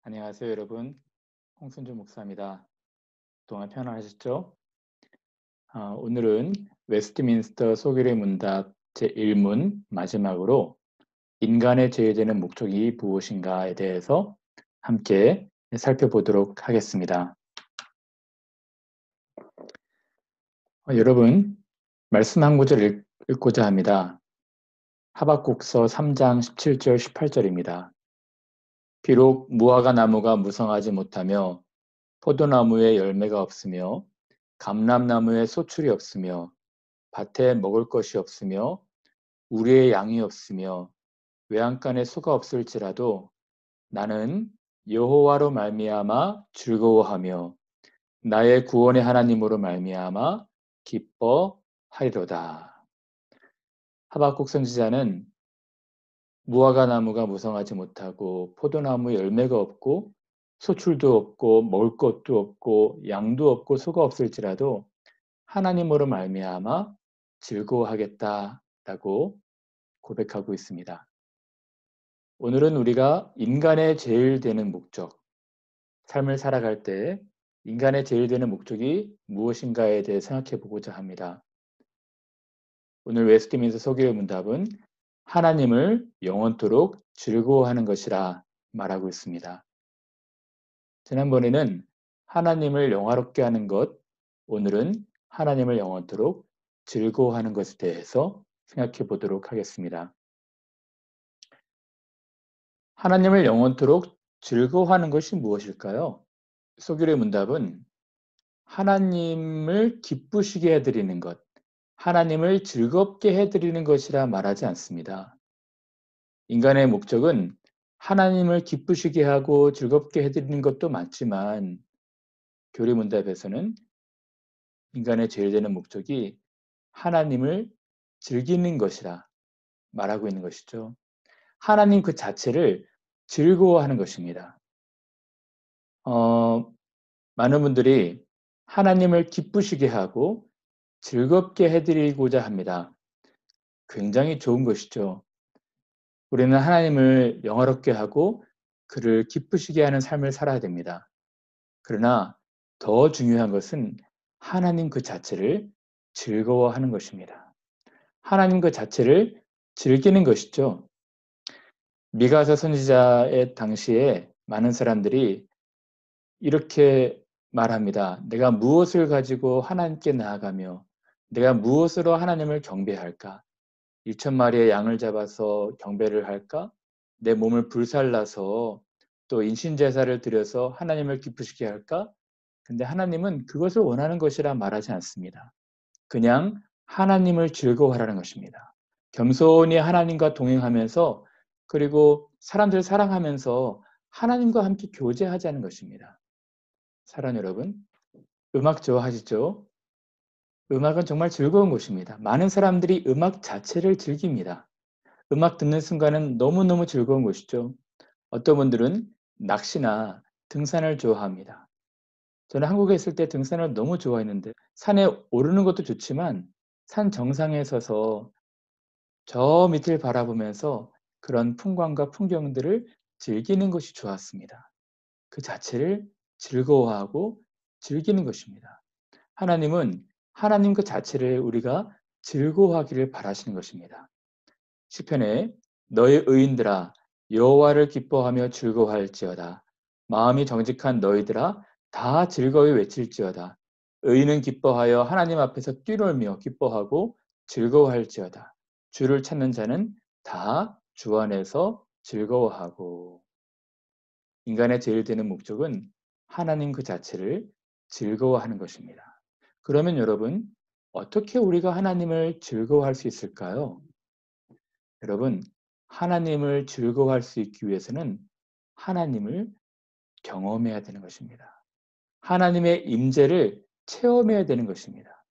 안녕하세요, 여러분. 홍순주 목사입니다. 그동안 편안하셨죠? 오늘은 웨스트민스터 소결의 문답 제1문 마지막으로 인간의 제외되는 목적이 무엇인가에 대해서 함께 살펴보도록 하겠습니다. 여러분, 말씀 한 구절 읽고자 합니다. 하박국서 3장 17절 18절입니다. 비록 무화과 나무가 무성하지 못하며 포도나무에 열매가 없으며 감람나무에 소출이 없으며 밭에 먹을 것이 없으며 우리의 양이 없으며 외양간에 소가 없을지라도 나는 여호와로 말미암아 즐거워하며 나의 구원의 하나님으로 말미암아 기뻐하리로다. 하박국 선지자는 무화과 나무가 무성하지 못하고 포도나무에 열매가 없고 소출도 없고 먹을 것도 없고 양도 없고 소가 없을지라도 하나님으로 말미암아 즐거워하겠다라고 고백하고 있습니다. 오늘은 우리가 인간의 제일 되는 목적, 삶을 살아갈 때 인간의 제일 되는 목적이 무엇인가에 대해 생각해 보고자 합니다. 오늘 웨스트민스터 소개의 문답은 하나님을 영원토록 즐거워하는 것이라 말하고 있습니다. 지난번에는 하나님을 영화롭게 하는 것, 오늘은 하나님을 영원토록 즐거워하는 것에 대해서 생각해 보도록 하겠습니다. 하나님을 영원토록 즐거워하는 것이 무엇일까요? 소결의 문답은 하나님을 기쁘시게 해드리는 것, 하나님을 즐겁게 해드리는 것이라 말하지 않습니다. 인간의 목적은 하나님을 기쁘시게 하고 즐겁게 해드리는 것도 맞지만 교리문답에서는 인간의 제일 되는 목적이 하나님을 즐기는 것이라 말하고 있는 것이죠. 하나님 그 자체를 즐거워하는 것입니다. 많은 분들이 하나님을 기쁘시게 하고 즐겁게 해드리고자 합니다. 굉장히 좋은 것이죠. 우리는 하나님을 영화롭게 하고 그를 기쁘시게 하는 삶을 살아야 됩니다. 그러나 더 중요한 것은 하나님 그 자체를 즐거워하는 것입니다. 하나님 그 자체를 즐기는 것이죠. 미가서 선지자의 당시에 많은 사람들이 이렇게 말합니다. 내가 무엇을 가지고 하나님께 나아가며 내가 무엇으로 하나님을 경배할까? 1,000마리의 양을 잡아서 경배를 할까? 내 몸을 불살라서 또 인신제사를 드려서 하나님을 기쁘시게 할까? 근데 하나님은 그것을 원하는 것이라 말하지 않습니다. 그냥 하나님을 즐거워하라는 것입니다. 겸손히 하나님과 동행하면서 그리고 사람들 사랑하면서 하나님과 함께 교제하자는 것입니다. 사랑 여러분, 음악 좋아하시죠? 음악은 정말 즐거운 것입니다. 많은 사람들이 음악 자체를 즐깁니다. 음악 듣는 순간은 너무너무 즐거운 것이죠. 어떤 분들은 낚시나 등산을 좋아합니다. 저는 한국에 있을 때 등산을 너무 좋아했는데 산에 오르는 것도 좋지만 산 정상에 서서 저 밑을 바라보면서 그런 풍광과 풍경들을 즐기는 것이 좋았습니다. 그 자체를 즐거워하고 즐기는 것입니다. 하나님은 하나님 그 자체를 우리가 즐거워하기를 바라시는 것입니다. 시편에 너희 의인들아 여호와를 기뻐하며 즐거워할지어다. 마음이 정직한 너희들아 다 즐거이 외칠지어다. 의인은 기뻐하여 하나님 앞에서 뛰놀며 기뻐하고 즐거워할지어다. 주를 찾는 자는 다 주 안에서 즐거워하고. 인간의 제일 되는 목적은 하나님 그 자체를 즐거워하는 것입니다. 그러면 여러분, 어떻게 우리가 하나님을 즐거워할 수 있을까요? 여러분, 하나님을 즐거워할 수 있기 위해서는 하나님을 경험해야 되는 것입니다. 하나님의 임재를 체험해야 되는 것입니다.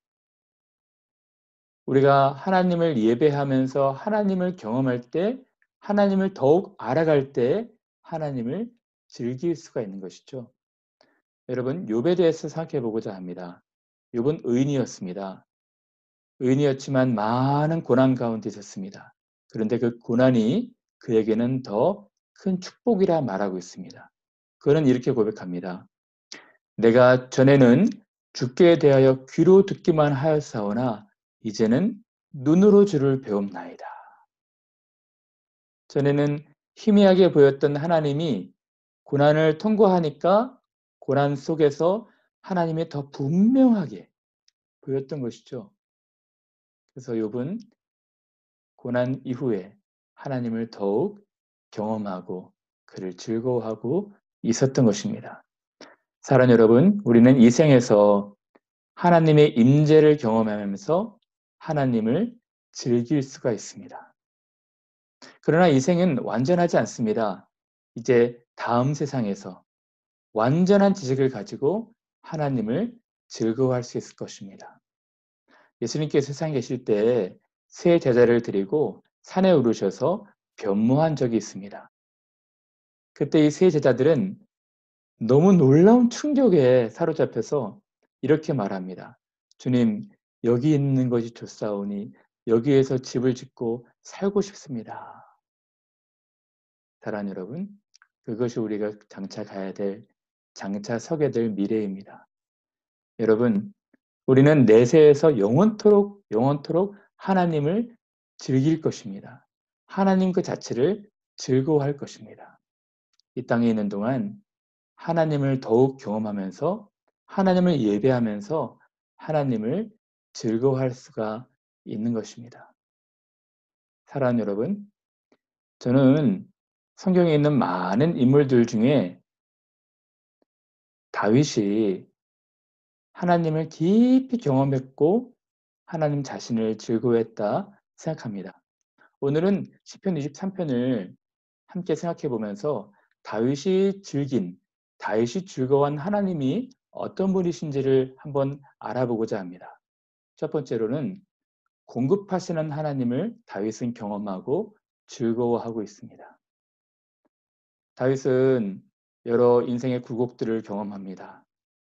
우리가 하나님을 예배하면서 하나님을 경험할 때, 하나님을 더욱 알아갈 때 하나님을 즐길 수가 있는 것이죠. 여러분, 욥에 대해서 생각해 보고자 합니다. 욥은 의인이었습니다. 의인이었지만 많은 고난 가운데 있었습니다. 그런데 그 고난이 그에게는 더 큰 축복이라 말하고 있습니다. 그는 이렇게 고백합니다. 내가 전에는 주께 대하여 귀로 듣기만 하였사오나 이제는 눈으로 주를 배움나이다. 전에는 희미하게 보였던 하나님이 고난을 통과하니까 고난 속에서 하나님이 더 분명하게 보였던 것이죠. 그래서 욥은 고난 이후에 하나님을 더욱 경험하고 그를 즐거워하고 있었던 것입니다. 사랑 여러분, 우리는 이 생에서 하나님의 임재를 경험하면서 하나님을 즐길 수가 있습니다. 그러나 이 생은 완전하지 않습니다. 이제 다음 세상에서 완전한 지식을 가지고 하나님을 즐거워할 수 있을 것입니다. 예수님께서 세상에 계실 때 세 제자를 드리고 산에 오르셔서 변모한 적이 있습니다. 그때 이 세 제자들은 너무 놀라운 충격에 사로잡혀서 이렇게 말합니다. 주님, 여기 있는 것이 좋사오니 여기에서 집을 짓고 살고 싶습니다. 사랑하는 여러분, 그것이 우리가 장차 가야 될, 장차 서게 될 미래입니다. 여러분, 우리는 내세에서 영원토록 하나님을 즐길 것입니다. 하나님 그 자체를 즐거워할 것입니다. 이 땅에 있는 동안 하나님을 더욱 경험하면서 하나님을 예배하면서 하나님을 즐거워할 수가 있는 것입니다. 사랑하는 여러분, 저는 성경에 있는 많은 인물들 중에 다윗이 하나님을 깊이 경험했고 하나님 자신을 즐거워했다 생각합니다. 오늘은 시편 23편을 함께 생각해 보면서 다윗이 즐거워한 하나님이 어떤 분이신지를 한번 알아보고자 합니다. 첫 번째로는 공급하시는 하나님을 다윗은 경험하고 즐거워하고 있습니다. 다윗은 여러 인생의 굴곡들을 경험합니다.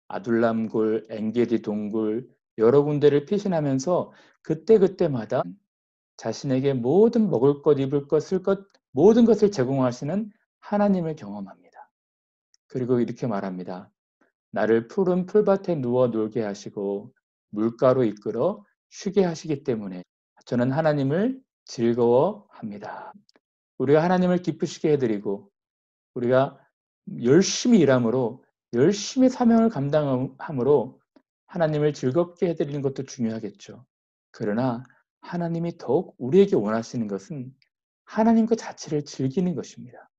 아둘람굴, 엔게디 동굴 여러 군데를 피신하면서 그때그때마다 자신에게 모든 먹을 것, 입을 것, 쓸 것 모든 것을 제공하시는 하나님을 경험합니다. 그리고 이렇게 말합니다. 나를 푸른 풀밭에 누워 놀게 하시고 물가로 이끌어 쉬게 하시기 때문에 저는 하나님을 즐거워합니다. 우리가 하나님을 기쁘시게 해드리고 우리가 열심히 일함으로 열심히 사명을 감당함으로 하나님을 즐겁게 해드리는 것도 중요하겠죠. 그러나 하나님이 더욱 우리에게 원하시는 것은 하나님 그 자체를 즐기는 것입니다.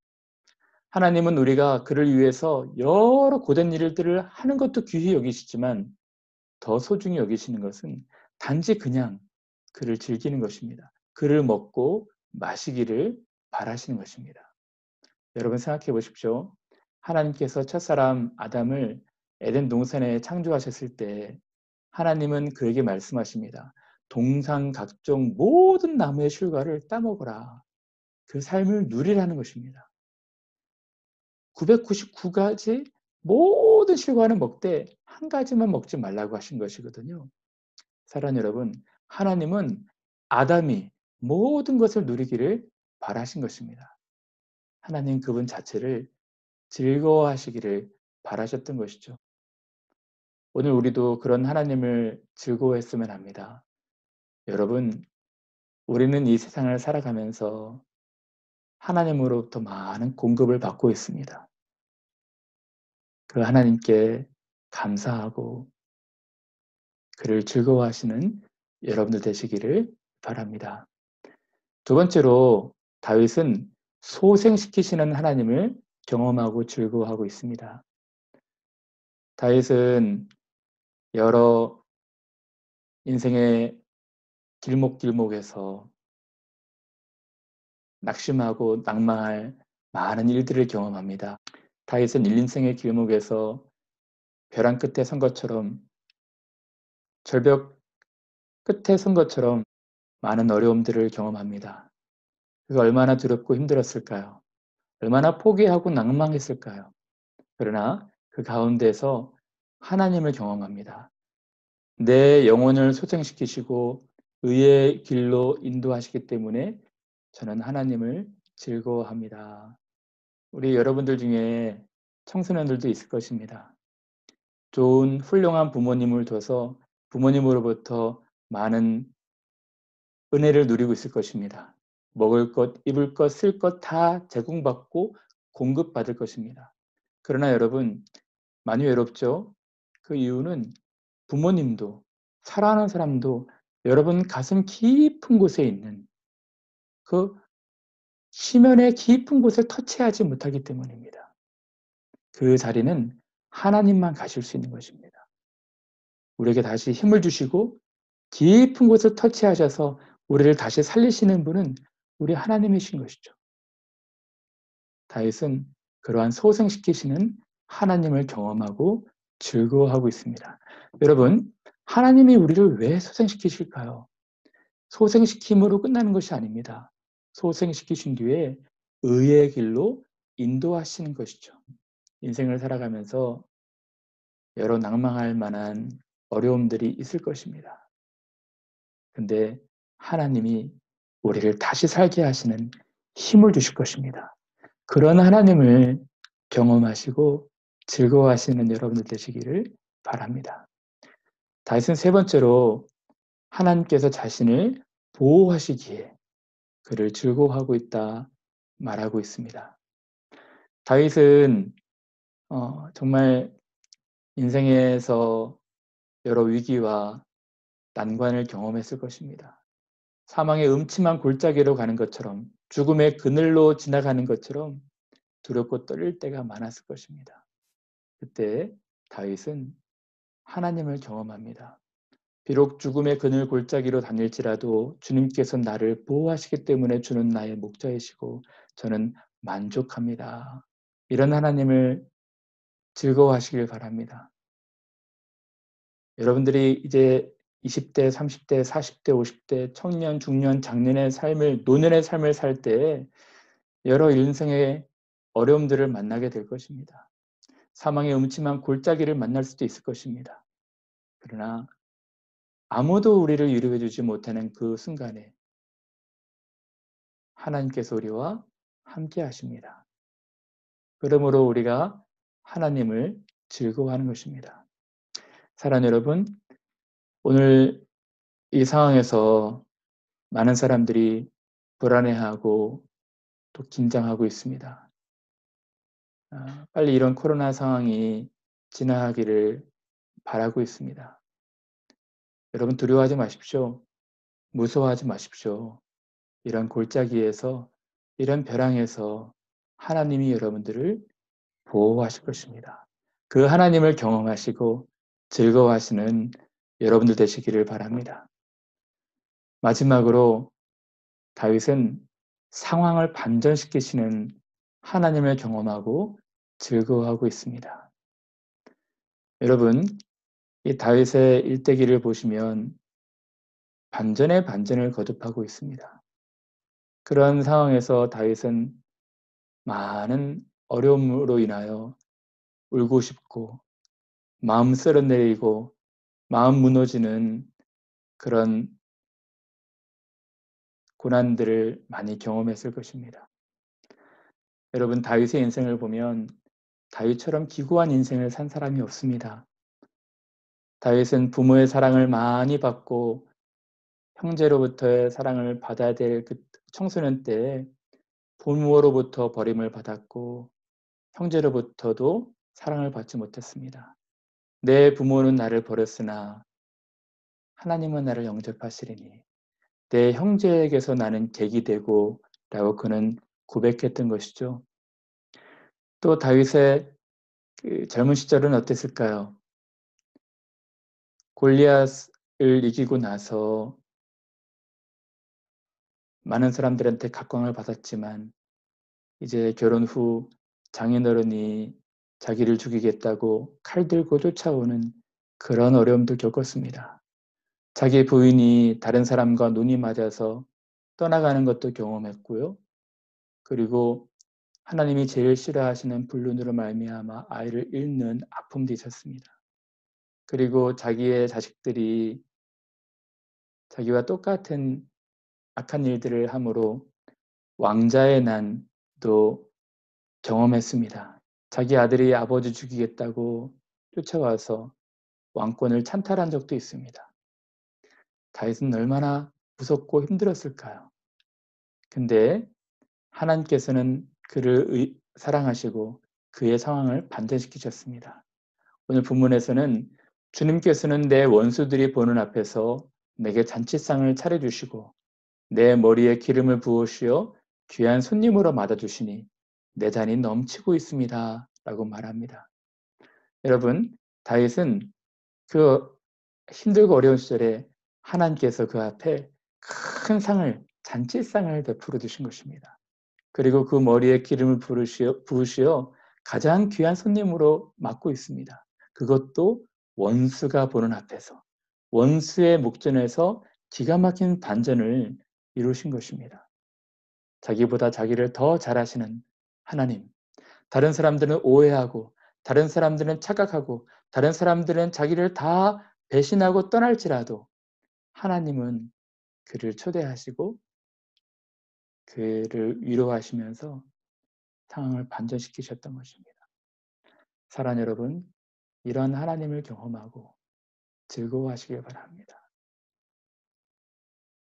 하나님은 우리가 그를 위해서 여러 고된 일들을 하는 것도 귀히 여기시지만 더 소중히 여기시는 것은 단지 그냥 그를 즐기는 것입니다. 그를 먹고 마시기를 바라시는 것입니다. 여러분 생각해 보십시오. 하나님께서 첫사람 아담을 에덴 동산에 창조하셨을 때 하나님은 그에게 말씀하십니다. 동산 각종 모든 나무의 실과를 따먹어라. 그 삶을 누리라는 것입니다. 999가지 모든 실과는 먹되 한 가지만 먹지 말라고 하신 것이거든요. 사랑하는 여러분, 하나님은 아담이 모든 것을 누리기를 바라신 것입니다. 하나님 그분 자체를 즐거워하시기를 바라셨던 것이죠. 오늘 우리도 그런 하나님을 즐거워했으면 합니다. 여러분, 우리는 이 세상을 살아가면서 하나님으로부터 많은 공급을 받고 있습니다. 그 하나님께 감사하고 그를 즐거워하시는 여러분들 되시기를 바랍니다. 두 번째로 다윗은 소생시키시는 하나님을 경험하고 즐거워하고 있습니다. 다윗은 여러 인생의 길목길목에서 낙심하고 낭망할 많은 일들을 경험합니다. 다윗은 인생의 길목에서 벼랑 끝에 선 것처럼 절벽 끝에 선 것처럼 많은 어려움들을 경험합니다. 그가 얼마나 두렵고 힘들었을까요? 얼마나 포기하고 낭망했을까요? 그러나 그 가운데서 하나님을 경험합니다. 내 영혼을 소생시키시고 의의 길로 인도하시기 때문에 저는 하나님을 즐거워합니다. 우리 여러분들 중에 청소년들도 있을 것입니다. 좋은 훌륭한 부모님을 둬서 부모님으로부터 많은 은혜를 누리고 있을 것입니다. 먹을 것, 입을 것, 쓸 것 다 제공받고 공급받을 것입니다. 그러나 여러분, 많이 외롭죠? 그 이유는 부모님도 사랑하는 사람도 여러분 가슴 깊은 곳에 있는 그 심연의 깊은 곳을 터치하지 못하기 때문입니다. 그 자리는 하나님만 가실 수 있는 것입니다. 우리에게 다시 힘을 주시고 깊은 곳을 터치하셔서 우리를 다시 살리시는 분은 우리 하나님이신 것이죠. 다윗은 그러한 소생시키시는 하나님을 경험하고 즐거워하고 있습니다. 여러분, 하나님이 우리를 왜 소생시키실까요? 소생시킴으로 끝나는 것이 아닙니다. 소생시키신 뒤에 의의 길로 인도하시는 것이죠. 인생을 살아가면서 여러 낭망할 만한 어려움들이 있을 것입니다. 근데 하나님이 우리를 다시 살게 하시는 힘을 주실 것입니다. 그런 하나님을 경험하시고 즐거워하시는 여러분들 되시기를 바랍니다. 다윗은 세 번째로 하나님께서 자신을 보호하시기에 그를 즐거워하고 있다 말하고 있습니다. 다윗은 정말 인생에서 여러 위기와 난관을 경험했을 것입니다. 사망의 음침한 골짜기로 가는 것처럼 죽음의 그늘로 지나가는 것처럼 두렵고 떨릴 때가 많았을 것입니다. 그때 다윗은 하나님을 경험합니다. 비록 죽음의 그늘 골짜기로 다닐지라도 주님께서 나를 보호하시기 때문에 주는 나의 목자이시고 저는 만족합니다. 이런 하나님을 즐거워하시길 바랍니다. 여러분들이 이제 20대, 30대, 40대, 50대, 청년, 중년, 장년의 삶을, 노년의 삶을 살 때 여러 인생의 어려움들을 만나게 될 것입니다. 사망의 음침한 골짜기를 만날 수도 있을 것입니다. 그러나 아무도 우리를 위로해 주지 못하는 그 순간에 하나님께서 우리와 함께 하십니다. 그러므로 우리가 하나님을 즐거워하는 것입니다. 사랑하는 여러분, 오늘 이 상황에서 많은 사람들이 불안해하고 또 긴장하고 있습니다. 빨리 이런 코로나 상황이 지나가기를 바라고 있습니다. 여러분 두려워하지 마십시오. 무서워하지 마십시오. 이런 골짜기에서, 이런 벼랑에서 하나님이 여러분들을 보호하실 것입니다. 그 하나님을 경험하시고 즐거워하시는 여러분들 되시기를 바랍니다. 마지막으로 다윗은 상황을 반전시키시는 하나님을 경험하고 즐거워하고 있습니다. 여러분, 이 다윗의 일대기를 보시면 반전에 반전을 거듭하고 있습니다. 그런 상황에서 다윗은 많은 어려움으로 인하여 울고 싶고 마음 쓸어내리고 마음 무너지는 그런 고난들을 많이 경험했을 것입니다. 여러분 다윗의 인생을 보면 다윗처럼 기구한 인생을 산 사람이 없습니다. 다윗은 부모의 사랑을 많이 받고 형제로부터의 사랑을 받아야 될 그 청소년 때에 부모로부터 버림을 받았고 형제로부터도 사랑을 받지 못했습니다. 내 부모는 나를 버렸으나 하나님은 나를 영접하시리니 내 형제에게서 나는 객이 되고 라고 그는 고백했던 것이죠. 또 다윗의 그 젊은 시절은 어땠을까요? 골리앗을 이기고 나서 많은 사람들한테 각광을 받았지만 이제 결혼 후 장인어른이 자기를 죽이겠다고 칼 들고 쫓아오는 그런 어려움도 겪었습니다. 자기 부인이 다른 사람과 눈이 맞아서 떠나가는 것도 경험했고요. 그리고 하나님이 제일 싫어하시는 불륜으로 말미암아 아이를 잃는 아픔도 있었습니다. 그리고 자기의 자식들이 자기와 똑같은 악한 일들을 함으로 왕자의 난도 경험했습니다. 자기 아들이 아버지 죽이겠다고 쫓아와서 왕권을 찬탈한 적도 있습니다. 다윗은 얼마나 무섭고 힘들었을까요? 근데 하나님께서는 그를 사랑하시고 그의 상황을 반전시키셨습니다. 오늘 본문에서는 주님께서는 내 원수들이 보는 앞에서 내게 잔치상을 차려주시고 내 머리에 기름을 부으시어 귀한 손님으로 맞아주시니 내 잔이 넘치고 있습니다. 라고 말합니다. 여러분, 다윗은 그 힘들고 어려운 시절에 하나님께서 그 앞에 큰 상을, 잔치상을 베풀어 주신 것입니다. 그리고 그 머리에 기름을 부으시어 가장 귀한 손님으로 맡고 있습니다. 그것도 원수가 보는 앞에서, 원수의 목전에서 기가 막힌 반전을 이루신 것입니다. 자기보다 자기를 더 잘하시는 하나님, 다른 사람들은 오해하고 다른 사람들은 착각하고 다른 사람들은 자기를 다 배신하고 떠날지라도 하나님은 그를 초대하시고 그를 위로하시면서 상황을 반전시키셨던 것입니다. 사랑하는 여러분, 이러한 하나님을 경험하고 즐거워하시길 바랍니다.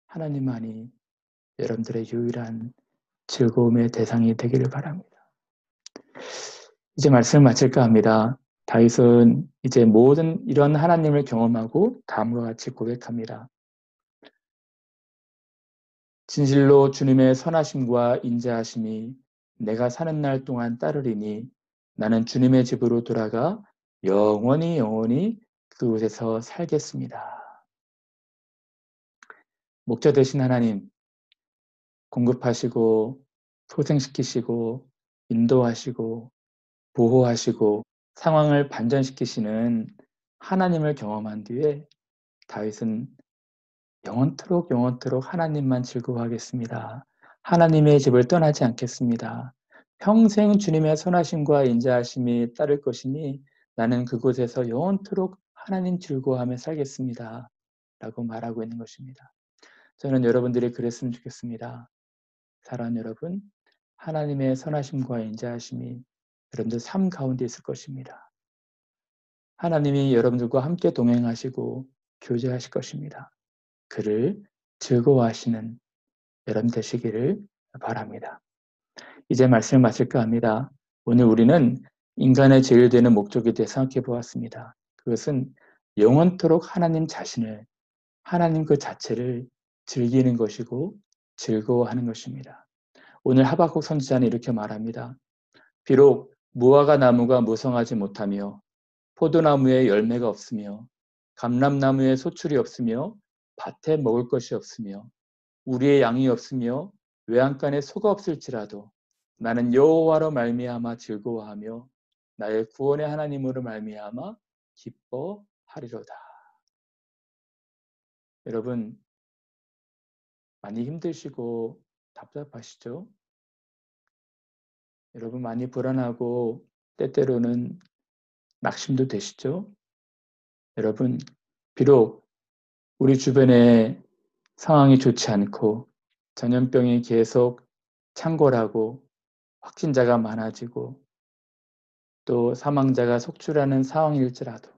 하나님만이 여러분들의 유일한 즐거움의 대상이 되기를 바랍니다. 이제 말씀을 마칠까 합니다. 다윗은 이제 모든 이런 하나님을 경험하고 다음과 같이 고백합니다. 진실로 주님의 선하심과 인자하심이 내가 사는 날 동안 따르리니 나는 주님의 집으로 돌아가 영원히 그곳에서 살겠습니다. 목자 되신 하나님, 공급하시고 소생시키시고 인도하시고 보호하시고 상황을 반전시키시는 하나님을 경험한 뒤에 다윗은 영원토록 하나님만 즐거워하겠습니다. 하나님의 집을 떠나지 않겠습니다. 평생 주님의 선하심과 인자하심이 따를 것이니 나는 그곳에서 영원토록 하나님 즐거워하며 살겠습니다. 라고 말하고 있는 것입니다. 저는 여러분들이 그랬으면 좋겠습니다. 사랑하는 여러분, 하나님의 선하심과 인자하심이 여러분들 삶 가운데 있을 것입니다. 하나님이 여러분들과 함께 동행하시고 교제하실 것입니다. 그를 즐거워하시는 여러분 되시기를 바랍니다. 이제 말씀을 마칠까 합니다. 오늘 우리는 인간의 제일 되는 목적에 대해 생각해 보았습니다. 그것은 영원토록 하나님 자신을, 하나님 그 자체를 즐기는 것이고 즐거워하는 것입니다. 오늘 하박국 선지자는 이렇게 말합니다. 비록 무화과 나무가 무성하지 못하며 포도나무에 열매가 없으며 감람나무에 소출이 없으며 밭에 먹을 것이 없으며 우리의 양이 없으며 외양간에 소가 없을지라도 나는 여호와로 말미암아 즐거워하며 나의 구원의 하나님으로 말미암아 기뻐하리로다. 여러분, 많이 힘드시고 답답하시죠? 여러분 많이 불안하고 때때로는 낙심도 되시죠? 여러분, 비록 우리 주변에 상황이 좋지 않고 전염병이 계속 창궐하고 확진자가 많아지고 또 사망자가 속출하는 상황일지라도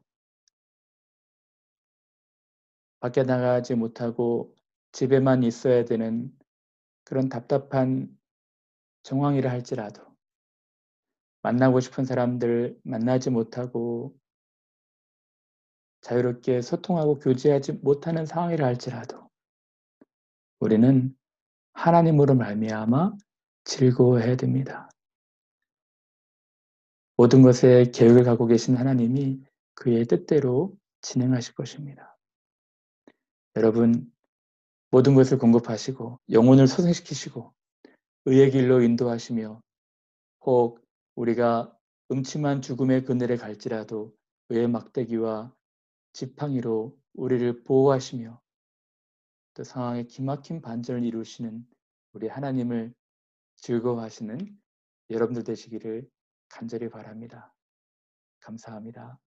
밖에 나가지 못하고 집에만 있어야 되는 그런 답답한 정황이라 할지라도 만나고 싶은 사람들 만나지 못하고 자유롭게 소통하고 교제하지 못하는 상황이라 할지라도 우리는 하나님으로 말미암아 즐거워해야 됩니다. 모든 것에 계획을 갖고 계신 하나님이 그의 뜻대로 진행하실 것입니다. 여러분, 모든 것을 공급하시고 영혼을 소생시키시고 의의 길로 인도하시며 혹 우리가 음침한 죽음의 그늘에 갈지라도 의의 막대기와 지팡이로 우리를 보호하시며 또 상황에 기막힌 반전을 이루시는 우리 하나님을 즐거워하시는 여러분들 되시기를 간절히 바랍니다. 감사합니다.